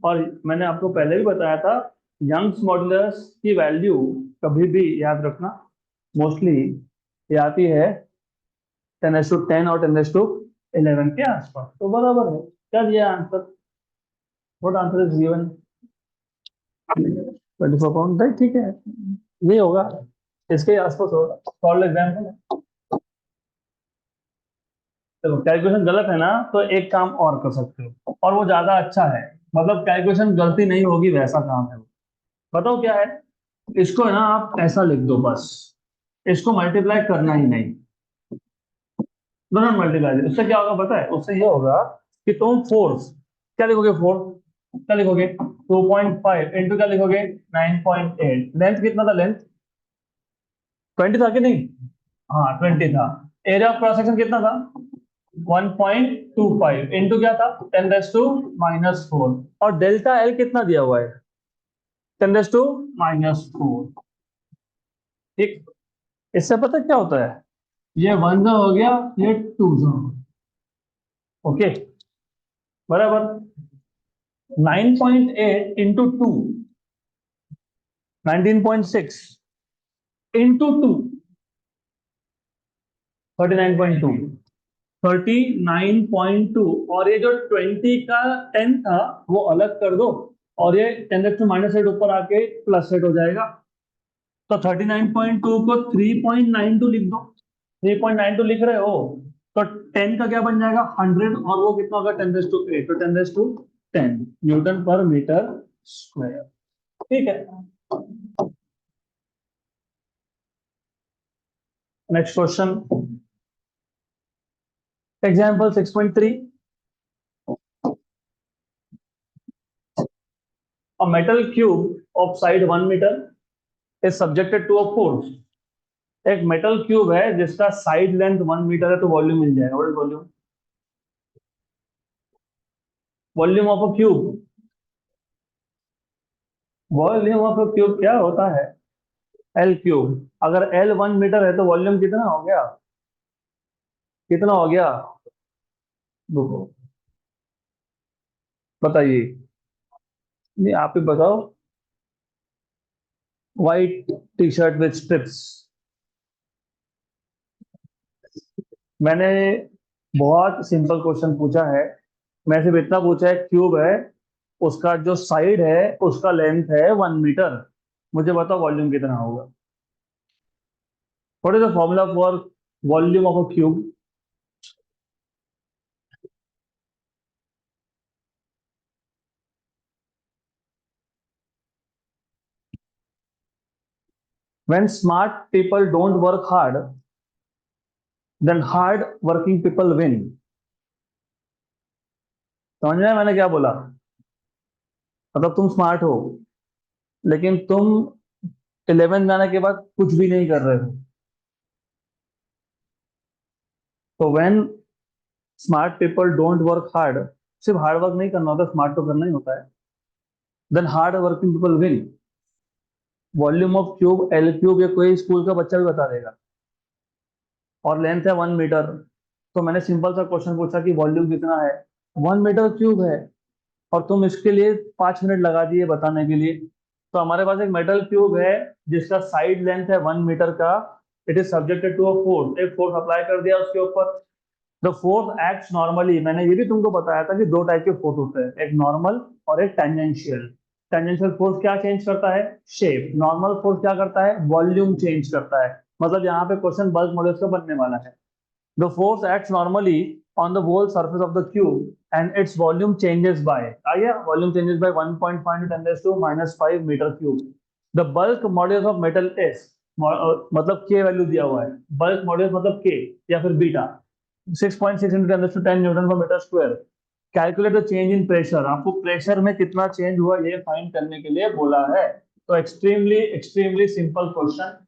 और मैंने आपको पहले भी बताया था, यंग्स मॉडुलस की वैल्यू कभी भी याद रखना, मोस्टली ये आती है 10⁻10 और 10⁻11 के आसपास। तो बराबर है, क्या दिया answer, what answer is given, 24 pound, right, ठीक है, ये होगा, इसके आसपास होगा। सॉल्व एग्जाम्पल है। चलो कैलकुलेशन गलत है ना, तो एक काम और कर सकते हो, और वो ज्यादा अच्छा है, मतलब कैलकुलेशन गलती नहीं होगी वैसा काम है वो। बताओ क्या है, इसको है ना आप ऐसा लिख दो बस, इसको मल्टीप्लाई करना ही नहीं, डोंट मल्टीप्लाई। उससे क्या होगा पता है, उससे ये होगा कि तुम फोर्स क्या लिखोगे, फोर्स क्या लिखोगे, 2.5 इंटू क्या लिखोगे, 9.8। लेंथ कितना था, लेंथ 20 था कि नहीं, हाँ 20 था। एरिया ऑफ क्रॉस सेक्शन कितना था, 1.25 इंटू क्या था, 10⁻⁻4। और डेल्टा एल कितना दिया हुआ है, 10⁻⁻4। ठीक, इससे पता क्या होता है, ये 1 हो गया, ये 2 हो गया, ओके, बराबर। 9.8 इंटू 2, 19.6 इंटू 2, 39.2, 39.2। और ये जो 20 का 10 था वो अलग कर दो, और ये 10⁻⁻8 ऊपर आके +8 हो जाएगा। तो 39.2 को 3.92 लिख दो, 3.92 लिख रहे हो, तो 10 का क्या बन जाएगा, 100, और वो कितना होगा, 10⁻8, तो 10⁻10 न्यूटन पर मीटर स्क्वायर। ठीक है, next question, example 6.3। A metal cube of side 1 meter is subjected to a force। एक मेटल क्यूब है जिसका साइड लेंथ 1 मीटर है, तो वॉल्यूम मिल जाएगा, what is volume, volume of a cube, volume of a cube क्या होता है, L cube. अगर एल 1 मीटर है तो वॉल्यूम कितना हो गया, कितना हो गया, रुको बताइए, नहीं आप ही बताओ, white T shirt with strips. मैंने बहुत सिंपल क्वेश्चन पूछा है, मैं सिर्फ इतना पूछा है, क्यूब है, उसका जो साइड है उसका लेंथ है 1 मीटर, मुझे बताओ वॉल्यूम कितना होगा, what is the formula for volume of a cube. When smart people don't work hard, then hard working people win। समझ में आया मैंने क्या बोला, मतलब तुम स्मार्ट हो लेकिन तुम 11 में आने के बाद कुछ भी नहीं कर रहे हो, तो when smart people don't work hard, सिर्फ हार्ड वर्क नहीं करना होता, स्मार्ट तो करना ही होता है, then hard working people win. Volume of cube L cube, ये कोई स्कूल का बच्चा भी बता देगा, और लेंथ है 1 मीटर। तो मैंने सिंपल सा क्वेश्चन पूछा कि वॉल्यूम कितना है, 1 मीटर क्यूब है, और तुम इसके लिए 5 मिनट लगा दिए बताने के लिए। तो हमारे पास एक मेटल क्यूब है जिसका साइड लेंथ है 1 मीटर का, it is subjected to a force, एक फोर्स अप्लाई कर दिया उसके ऊपर, द फोर्स एक्ट्स नॉर्मली। मैंने ये भी तुमको बताया था कि दो टाइप के फोर्स होते हैं, एक नॉर्मल और एक टेंजेंशियल। टेंजेंशियल फोर्स क्या चेंज करता है, शेप, नॉर्मल फोर्स क्या करता है, वॉल्यूम चेंज करता है। मतलब यहाँ पे क्वेश्चन बल्क मॉड्यूल्स का बनने वाला है। The force acts normally on the whole surface of the cube and its volume changes by, आ गया, volume changes by 1.5 × 10⁻⁵ meter cube। The bulk modulus of metal is, मतलब k वैल्यू दिया हुआ है, bulk modulus मतलब k या फिर बीटा, 6.6 × 10⁻10 newton per metre square. Calculate the change in pressure, आपको प्रेशर में कितना चेंज हुआ ये फाइंड करने के लिए बोला है। तो extremely extremely simple question,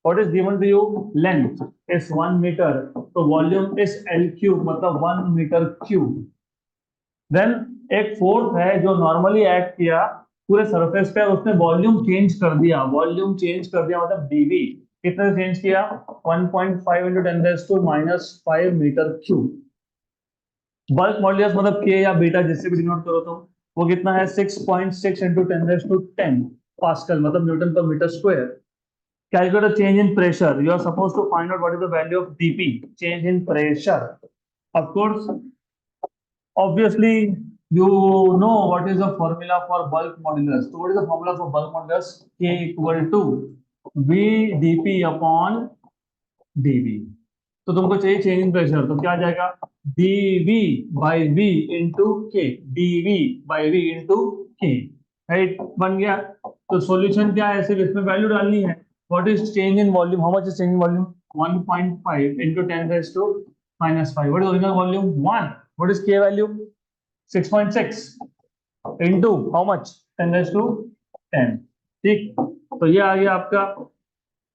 what is given to you, length is 1 meter, तो volume is L cube, मतलब 1 meter cube। देन एक फोर्स है जो नॉर्मली एक्ट किया पूरे सरफेस पे, उसने वॉल्यूम चेंज कर दिया, वॉल्यूम चेंज कर दिया मतलब dV, कितने चेंज किया? 1.5 into 10⁻⁻⁵ metre cube. Bulk modulus मतलब के या बीटा जिससे भी डिनोट करो तो वो कितना है? 6.6 इंटू 10⁻10 पास्कल मतलब newton per metre square. Calculate the change in pressure. You are supposed to find out what is the value of dP, change in pressure. Of course, obviously, you know what is the formula for bulk modulus. So, what is the formula for bulk modulus? K equal to V dP upon dV. तो तुमको चाहिए change in pressure, तो क्या आ जाएगा? dV by V into के, dV by V into के, right? बन गया। तो सॉल्यूशन क्या है? सिर्फ इसमें वैल्यू डालनी है। What is change in volume? How much is change in volume? 1.5 into 10⁻⁻⁵ what is original volume? 1। What is के वैल्यू? 6.6 into how much? 10⁻10। ठीक, तो ये आ गया आपका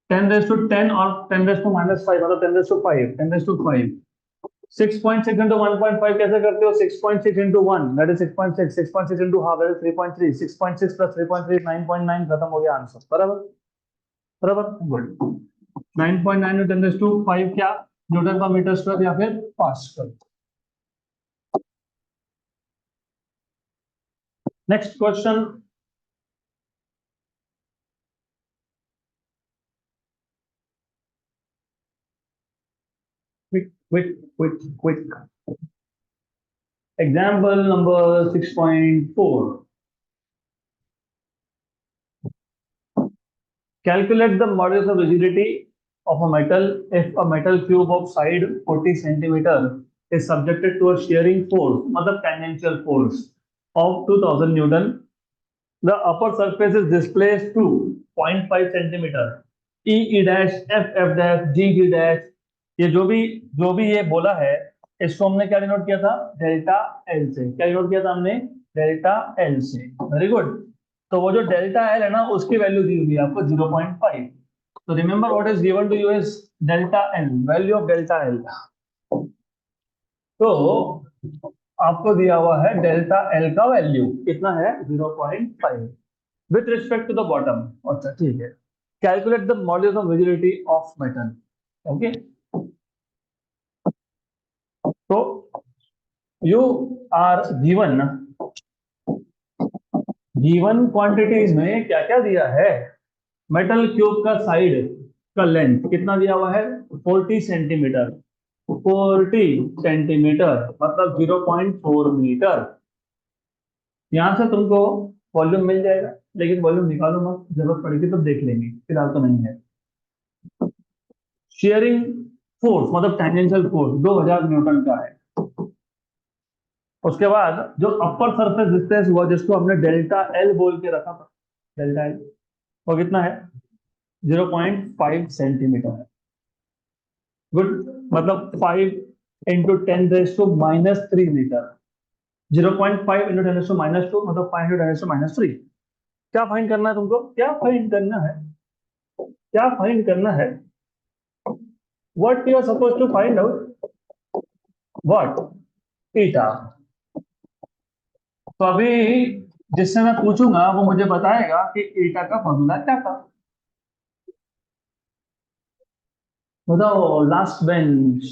10⁻10 और 10⁻⁻5 मतलब 10⁻5, 10⁻5। 6.6 into 1.5 कैसे करते हो? 6.6 into 1 that is 6.6, 6.6 into half that is 3.3, 6.6 plus 3.3 9.9, खत्म हो गया आंसर। बराबर बराबर, गुड। 9.9 into 10⁻5 क्या? न्यूटन पर मीटर स्क्वायर या फिर pascal. Next question, quick. Example number 6.4. Calculate the modulus of rigidity of a metal if a metal cube of side 40 centimeter is subjected to a shearing force, मतलब tangential force of 2000 Newton. The upper surface is displaced to 0.5 centimeter. E dash, F dash, G dash, ये जो भी ये बोला है, इसको हमने क्या डिनोट किया था? डेल्टा एल से। क्या डिनोट किया था हमने? डेल्टा एल से। Very good. तो वो जो डेल्टा एल है ना, उसकी वैल्यू दी हुई है आपको 0.5। तो remember what is given to you is delta L, value of delta L. तो आपको दिया हुआ है डेल्टा एल का वैल्यू कितना है? 0.5 with respect to the bottom. अच्छा ठीक है। Calculate the modulus of rigidity of metal. Okay, तो यू आर गिवन क्वांटिटीज में क्या क्या दिया है? मेटल क्यूब का साइड का लेंथ कितना दिया हुआ है? 40 सेंटीमीटर। 40 सेंटीमीटर मतलब 0.4 मीटर। यहां से तुमको वॉल्यूम मिल जाएगा, लेकिन वॉल्यूम निकालो मत, जरूरत पड़ेगी तो देख लेंगे, फिलहाल तो नहीं है। शेयरिंग फोर्स मतलब टेंजेंशियल फोर्स 2000 न्यूटन का है। उसके बाद जो अपर सरफेस डिस्टेंस हुआ जिसको हमने डेल्टा एल बोल के रखा था, डेल्टा एल वो कितना है? 0.5 सेंटीमीटर है। गुड, मतलब 5 इंटू 10⁻³ मीटर। 0.5 इंटू 10⁻² मतलब 5 इंटू 10⁻3। क्या फाइंड करना है तुमको? क्या फाइंड करना है? क्या फाइंड करना है? What you are suppose to find out? What? Theta. तो अभी जिससे मैं पूछूंगा वो मुझे बताएगा कि ईटा का फॉर्मूला क्या था। बताओ, लास्ट बेंच,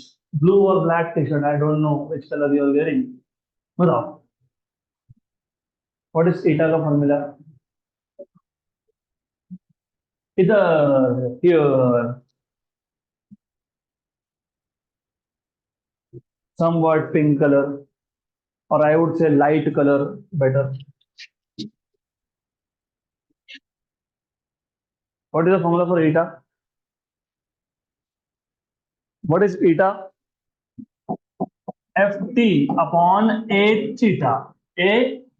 ब्लू और black T shirt, I don't know which colour you are wearing. बताओ, व्हाट इज ईटा का फॉर्मूला? इधर, here, somewhat pink color, or I would say light color better. What is the formula for eta? What is eta? Ft upon a theta, a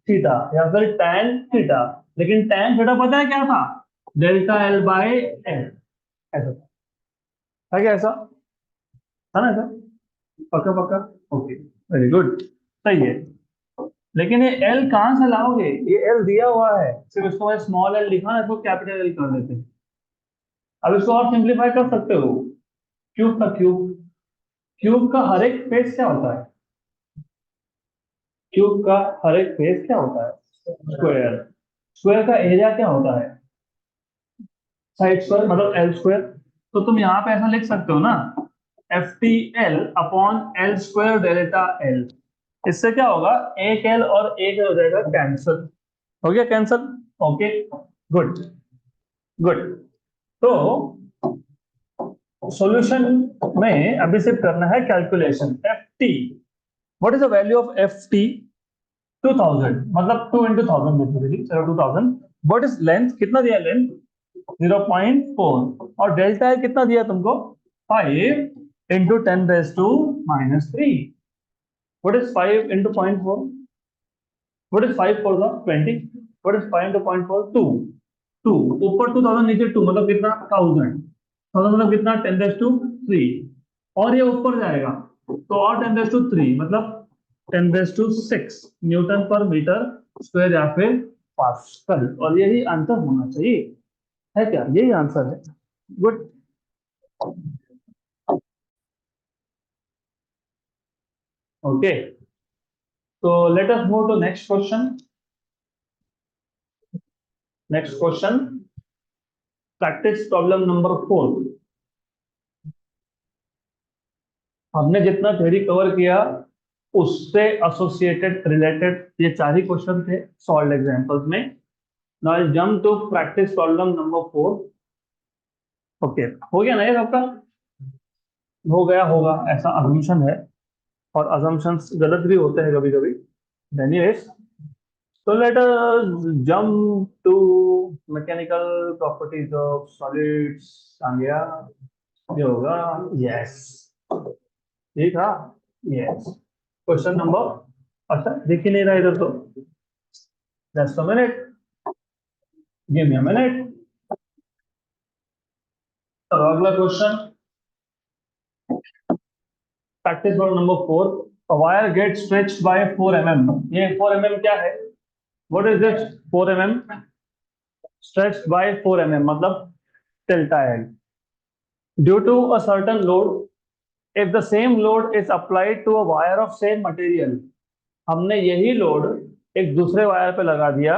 theta या फिर tan theta। लेकिन tan theta पता है क्या था? Delta L by L. ऐसा था क्या? ऐसा था ना? ऐसा पक्का पक्का, ओके, वेरी गुड, सही है। लेकिन ये एल कहां से लाओगे? ये एल दिया हुआ है, सिर्फ इसको मैं स्मॉल एल लिखा ना, इसको कैपिटल एल कर देते हैं। अब इसको और सिंप्लीफाई कर सकते हो। क्यूब का क्यूब, क्यूब का हर एक फेस क्या होता है? क्यूब का हर एक फेस क्या होता है? स्क्वायर। स्क्वायर का एरिया क्या होता है? साइड स्क्वायर मतलब एल स्क्वायर। तो तुम यहाँ पे ऐसा लिख सकते हो ना, F T L upon L square delta L. इससे क्या होगा, एक एल और एक एल हो जाएगा कैंसिल, हो गया कैंसिल। Okay, good good. तो सॉल्यूशन में अभी सिर्फ करना है calculation. F T, what is the value of F T? 2000, मतलब 2 into 1000 बेसिकली, चलो 2000। व्हाट इज लेंथ, कितना दिया लेंथ? 0.4। और डेल्टा एल कितना दिया तुमको? 5 into 10⁻³ what is 5 into 0.4? What is 5 for the 20? What is 5 into 0.4? 2। 2 ऊपर 2000, नीचे 2, मतलब कितना? 1000। 1000 मतलब कितना? 10⁻³ और ये ऊपर जाएगा तो और 10⁻³ मतलब 10⁻6 न्यूटन पर मीटर स्क्वायर या फिर पास्कल। और यही आंसर होना चाहिए, है क्या? यही आंसर है। गुड। ओके, तो let us move to next question. Next question, practice problem number 4। हमने जितना थ्योरी कवर किया उससे एसोसिएटेड रिलेटेड ये चार ही क्वेश्चन थे सॉल्व एग्जांपल्स में। Now I jump to practice problem number 4। Okay, हो गया ना ये सबका? हो गया होगा ऐसा अजम्पशन है, और अजम्पशंस गलत भी होते हैं कभी कभी। Anyways, so let us jump to mechanical properties of solids। आ गया, ये होगा, यस, ठीक था, यस। क्वेश्चन नंबर, अच्छा दिख ही नहीं रहा इधर तो, just a minute, give me a minute. तो अगला question, practice problem number 4। A wire gets stretched by 4 mm। ये 4 mm क्या है? What is this 4 mm? Stretched by 4 mm मतलब delta L due to a certain load, if the same load is applied to a wire of same material। हमने यही load एक दूसरे wire पे लगा दिया,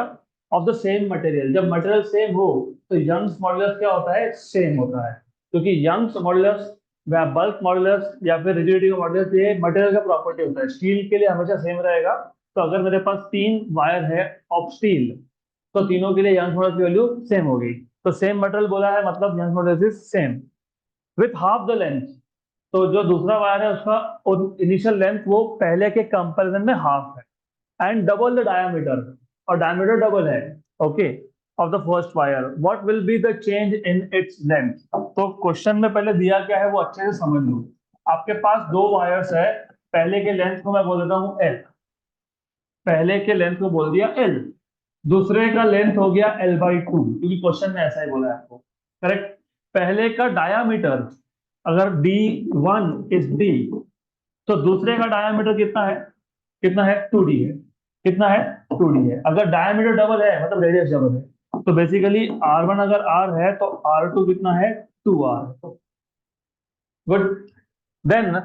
ऑफ द सेम मटेरियल। जब material same हो तो यंग्स मॉडुलस क्या होता है? सेम होता है, क्योंकि यंग्स मॉडुलस या बल्क मॉडुलस या फिर रिजिडिटी का मॉडुलस ये मटेरियल का प्रॉपर्टी होता है। स्टील के लिए हमेशा सेम रहेगा। तो अगर मेरे पास 3 वायर है ऑफ स्टील, तो तीनों के लिए यंग्स मॉडुलस की वैल्यू सेम होगी। तो सेम मटेरियल बोला है मतलब Young's modulus is same with half the length. तो जो दूसरा वायर है उसका इनिशियल लेंथ वो पहले के कंपैरिजन में हाफ है, एंड डबल द डायमीटर, और डायमीटर डबल है, okay, of the first wire. What will be the change in its length? तो क्वेश्चन में पहले दिया क्या है वो अच्छे से समझ लो। आपके पास 2 वायर्स है, पहले के लेंथ को मैं बोल देता हूँ एल, पहले के लेंथ को बोल दिया एल, दूसरे का लेंथ हो गया L/2, क्योंकि क्वेश्चन में ऐसा ही बोला है आपको, करेक्ट। पहले का डायामीटर अगर D1 इज D, तो दूसरे का डायामीटर कितना है? कितना है? 2D है। कितना है? 2D है। अगर डायामीटर डबल है मतलब रेडियस डबल है, तो बेसिकली R1 अगर R है तो R2 कितना है? 2R। गुड। देन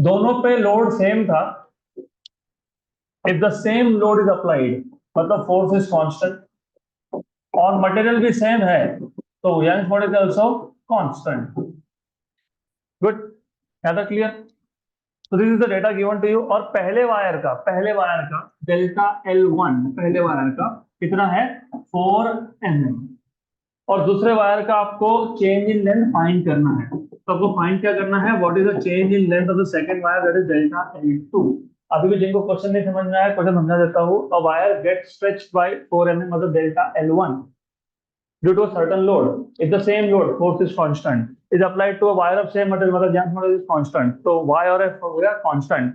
दोनों पे लोड सेम था, if the same load is applied मतलब फोर्स इज कांस्टेंट, और मटेरियल भी सेम है तो Young's modulus is also constant. Good, ज्यादा क्लियर? तो this is the data given to you. और पहले वायर का डेल्टा L1 पहले वायर का कितना है? 4 mm। और दूसरे वायर का आपको चेंज इन लेंथ फाइंड करना है। तो आपको फाइंड क्या करना है? What is the change in length of the second wire, that is delta L2। अभी भी जिनको क्वेश्चन नहीं समझ में आया, क्वेश्चन समझा देता हूँ। A wire get stretched by 4 mm मतलब delta L1 due to a certain load. If the same load, force is constant, is applied to a wire of same material, मतलब Young's modulus is constant, तो y और f हो गया constant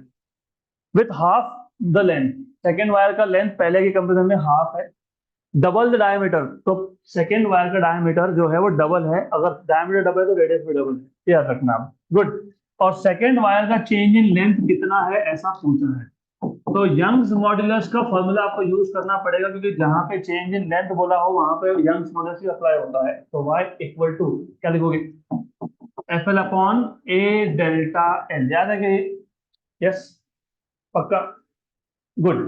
with half the length। Second wire का length पहले के comparison में half है, डबल द डायमीटर, तो सेकेंड वायर का डायमीटर जो है वो डबल है। अगर डायमीटर डबल है तो रेडियस भी डबल है, याद रखना आप। गुड। और सेकेंड वायर का चेंज इन लेंथ कितना है ऐसा पूछा है, तो यंग्स मॉडुलस का फॉर्मूला आपको यूज करना पड़ेगा, क्योंकि जहां पे चेंज इन लेंथ बोला हो वहां पे यंग्स मॉडुलस ही अप्लाई होता है। तो y इक्वल टू क्या लिखोगे? F L upon A delta L, याद है कि? यस, पक्का? गुड।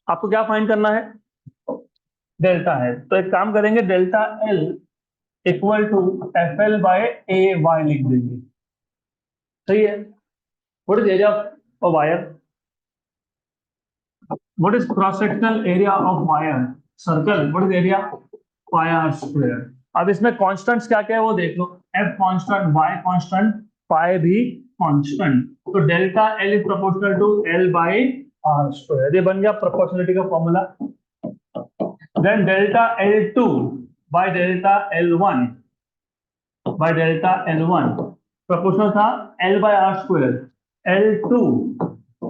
आपको क्या फाइंड करना है? डेल्टा है, तो एक काम करेंगे, delta L equal to FL by AY लिख देंगे। सही है। What is area of wire? What is cross sectional area of wire circle? What is area? Pi are square. अब इसमें कॉन्स्टेंट्स क्या क्या है वो देख लो। F constant, Y constant, pi भी कांस्टेंट। तो delta L is proportional to L by R square. ये बन गया प्रोपोर्शनलिटी का formula. Then delta L2 bye delta L1 by delta L1 proportional था L by R square. L2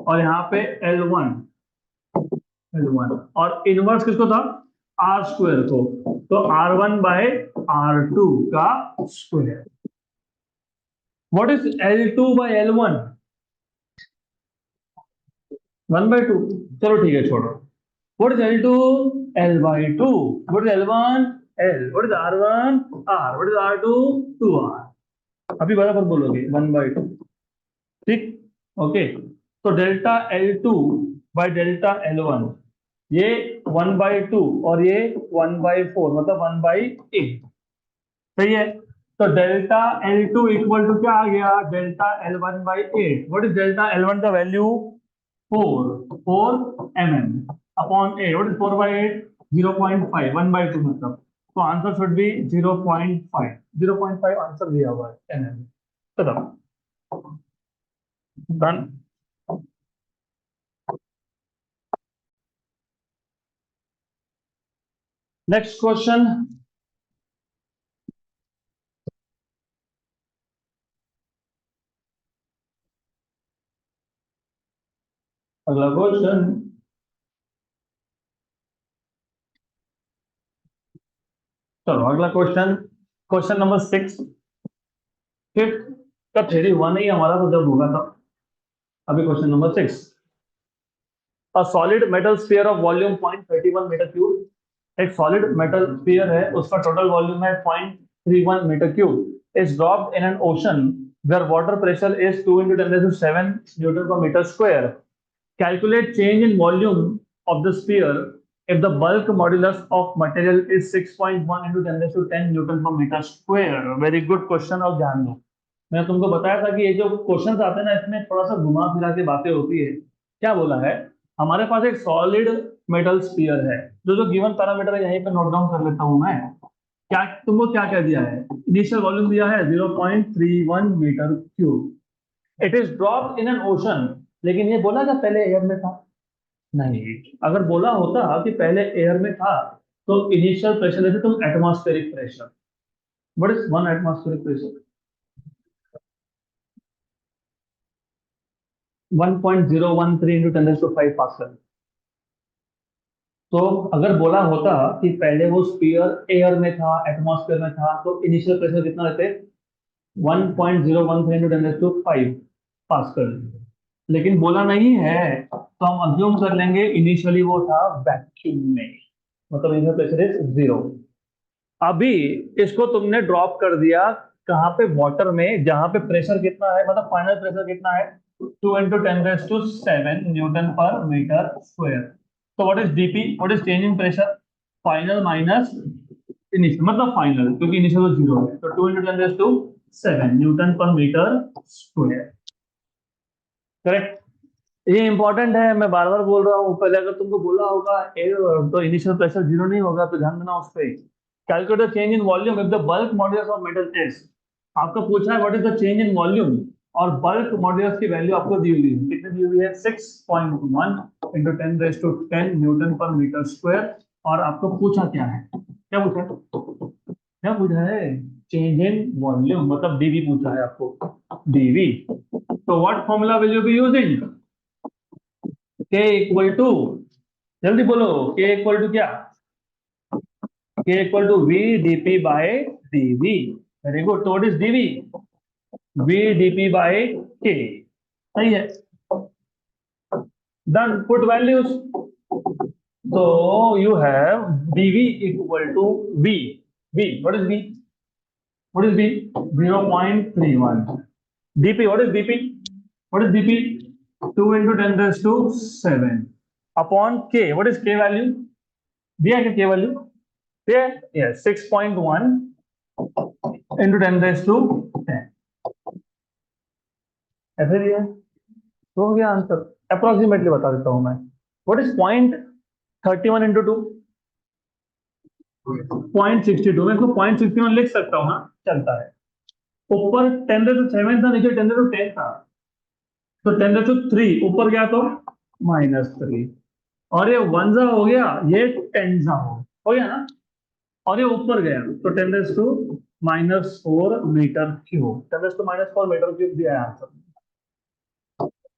और यहाँ पे L1 और इनवर्स किसको था? आर स्क्वायर को। तो R1 बाय R2 का square. What is L2 bye L1? 1/2। चलो ठीक है, छोड़ो। What is L2? L/2। What is L1? L। What is R1? R। What is R2? 2R। अभी बराबर बोलोगे 1/2। ठीक, ओके। तो delta L2 bye delta L1 ये 1/2 और ये 1/4 मतलब 1/8। सही है। तो डेल्टा L2 इक्वल टू क्या आ गया? Delta L1/8। What is delta L1 का value? 4 mm upon 8। What is 4/8? 0.5। 1/2 मतलब। तो आंसर शुड बी 0.5। 0.5 आंसर दिया हुआ है mm। खत्म, डन। Next question. अगला क्वेश्चन। चलो अगला क्वेश्चन, क्वेश्चन नंबर 6। फिफ्थ का थ्योरी हुआ नहीं हमारा, तो जब होगा तब। अभी question number 6। A solid metal sphere of volume 0.31 metre cube. एक सॉलिड मेटल स्फीयर है, उसका टोटल वॉल्यूम है 0.31 metre cube. Is dropped in an ocean where water pressure is 2 × 10⁷ newton per metre square. Calculate change in volume of the sphere if the bulk modulus of material is 6.1 × 10⁻10 newton per metre square. Very good question. और ध्यान दो, मैंने तुमको बताया था कि ये जो क्वेश्चंस आते हैं ना, इसमें थोड़ा सा घुमा फिरा के बातें होती है। क्या बोला है? हमारे पास एक सॉलिड मेटल स्फीयर है। जो जो गिवन पैरामीटर है यहीं पे नोट डाउन कर लेता हूं मैं। क्या तुमको क्या क्या दिया है? इनिशियल वॉल्यूम दिया है 0.31 metre cube. It is dropped in an ocean. लेकिन ये बोला क्या पहले एयर में था? नहीं। अगर बोला होता कि पहले एयर में था तो इनिशियल प्रेशर जैसे तुम atmospheric pressure. What is one atmospheric pressure? 1.013 × 10⁵ pascal. तो अगर बोला होता कि पहले वो स्पीयर एयर में था, एटमॉस्फेयर में था, तो इनिशियल प्रेशर कितना रहते? 1.013 × 10⁵ पास्कल। लेकिन बोला नहीं है, तो हम अज्यूम कर लेंगे इनिशियली वो था वैक्यूम में, मतलब इनिशियल प्रेशर इज 0। अभी इसको तुमने ड्रॉप कर दिया कहाँ पे? वाटर में, जहां पे प्रेशर कितना है, मतलब फाइनल प्रेशर कितना है? 2 × 10⁷ न्यूटन पर मीटर स्क्वायर। तो what is DP? What is change in pressure? Final minus initial, मतलब फाइनल, क्योंकि इनिशियल तो 0 है। तो 2 × 10⁷ newton per metre square. Correct. ये इंपॉर्टेंट है, मैं बार बार बोल रहा हूँ। पहले अगर तुमको बोला होगा तो इनिशियल प्रेशर 0 नहीं होगा, तो ध्यान देना उस पर। Calculate the change in volume if the bulk modulus of metal is. आपको पूछा है what is the change in volume, और बल्क मॉड्यूलस की वैल्यू आपको दी हुई है। कितनी दी हुई है? 6.1 × 10⁻10 न्यूटन पर मीटर स्क्वायर। और आपको पूछा क्या है? क्या पूछा है? क्या पूछा है? चेंज इन वॉल्यूम, मतलब डीवी पूछा है आपको। डीवी। तो what formula will you be using? K equal to, जल्दी बोलो, K इक्वल टू क्या? K equal to V dP by dV। Very good. तो what is dV? V dP by K। सही है। Done, put values. तो you have dV equal to V। V, what is V? What is V? 0.31। dP, what is dP? What is dP? 2 × 10⁷ upon K। What is K value? दिया है क्या K value? Yeah, 6.1 into 10⁻10 ऐसे दिया है। तो हो गया आंसर। अप्रोक्सीमेटली बता देता हूं मैं। What is 0.31 × 2? 0.62। मैं इसको 0.61 लिख सकता हूँ ना, चलता है। ऊपर 10⁻7 था, नीचे 10⁻10 था, तो 10⁻3 ऊपर गया तो -3, और ये 1 जा हो गया, ये 10 जा हो गया ना, और ये ऊपर गया तो 10⁻⁻4 मीटर क्यूब, 10⁻⁻4 मीटर क्यूब दिया है आंसर।